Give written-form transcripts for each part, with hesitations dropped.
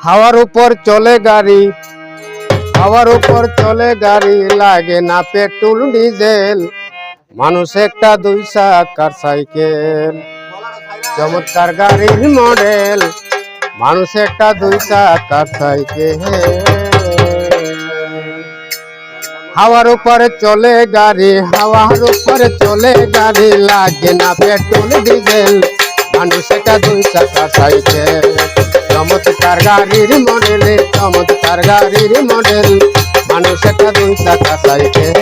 হাওয়ার উপর চলে গাড়ি, হাওয়ার উপর চলে গাড়ি, লাগে না পেট্রোল ডিজেল। মানুষ একটা 2 চাকার সাইকেল, চমৎকার গাড়ির মডেল। মানুষ একটা 2 চাকার সাইকেল। হাওয়ার উপরে চলে গাড়ি, হাওয়ার উপরে চলে গাড়ি, লাগে না পেট্রোল ডিজেল। মানুষ একটা 2 চাকার সাইকেল, চমৎকার গাড়ির মডেল, চমৎকার গাড়ির মডেল। মানুষ একটা 2 চাকার সাইকেল।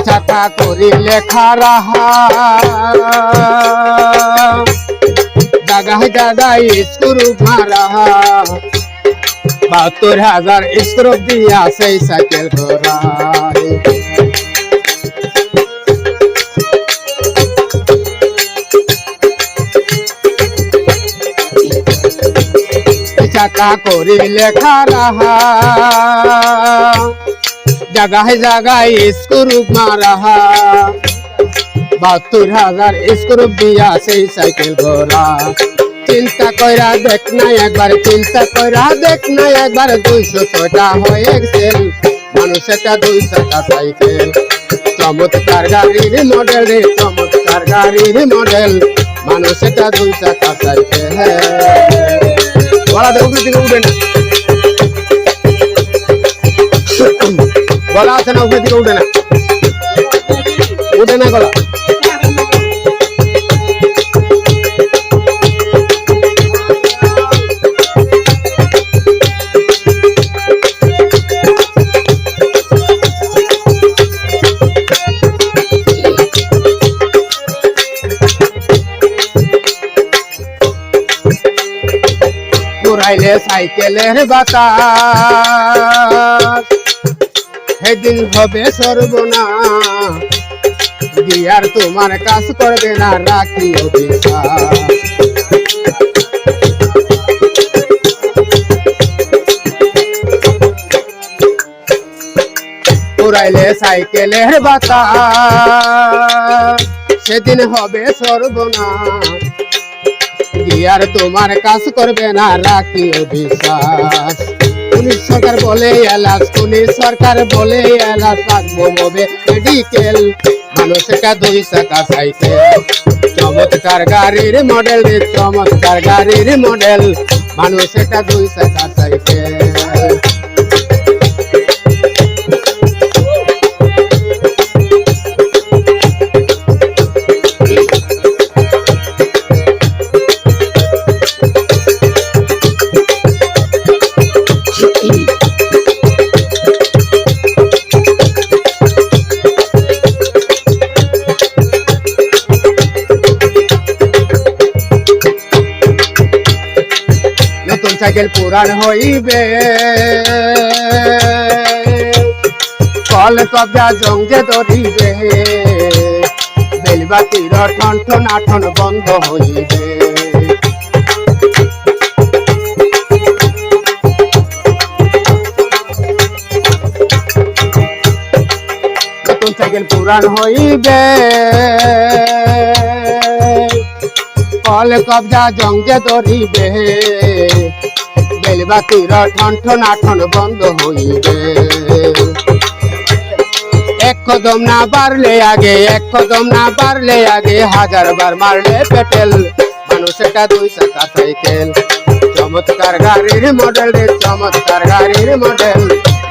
চাকা করিলে খারাহা, জাগায় জাগায় স্ক্রু মারা, 72,000 স্ক্রু দিয়া সেই সাইকেল ঘোরায়। চাকা করিলে খারাহা, জাগায় জাগায় স্ক্রু মারা, 72,000 স্ক্রু দিয়া সেই সাইকেল ঘোরা। চিন্তা কইরা দেখ না একবার, চিন্তা কইরা দেখ না একবার, 206টা হয়ে গেল মানুষ একটা 2 চাকা সাইকেল। চমৎকার গাড়ির মডেল রে, চমৎকার গাড়ির মডেল। মানুষ একটা 2 চাকা সাইকেল। বলা দেখ উপরে দিকে উঠে না, গলা আছে না উপরে দিকে উঠে না, উঠে না গলা। ঘুরাইলে সাইকেলের বাতাস, সেদিন হবে সর্বনাশ। গিয়ার তোমার কাজ করবে না, রাখিও বিশ্বাস। ঘুরাইলে সাইকেলের বাতাস, সেদিন হবে সর্বনাশ। গিয়ার তোমার কাজ করবে না, রাখিও বিশ্বাস। পুলিশ সরকার বলে এলাস, পুলিশ সরকার বলে এলাস, রাখবো হবে মেডিকেল। মানুষ একটা 2 চাকা সাইকেল, চমৎকার গাড়ির মডেল, চমৎকার গাড়ির মডেল। মানুষ একটা 2 চাকা সাইকেল। নতুন সাইকেল পুরান হইবে, কল কবজা জঙ্গে ধরিবে, বেলবাতির ঠন ঠন আঠন বন্ধ হইবে। নতুন সাইকেল পুরান হইবে, কল কবজা জঙ্গে ধরিবে, বেলবাতির ঠন ঠন আঠন বন্ধ হইবে। এক কদম না বাড়লে আগে, এক কদম না বাড়লে আগে, 1000 বার মারলে পেটেল। মানুষ একটা 2 চাকা সাইকেল, চমৎকার গাড়ির মডেল রে, চমৎকার গাড়ির মডেল।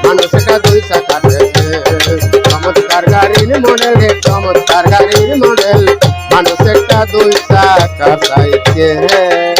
মানুষ একটা 2 চাকা সাইকেল, চমৎকার গাড়ির মডেল রে, চমৎকার গাড়ির মডেল। মানুষ একটা 2 চাকা সাইকেল।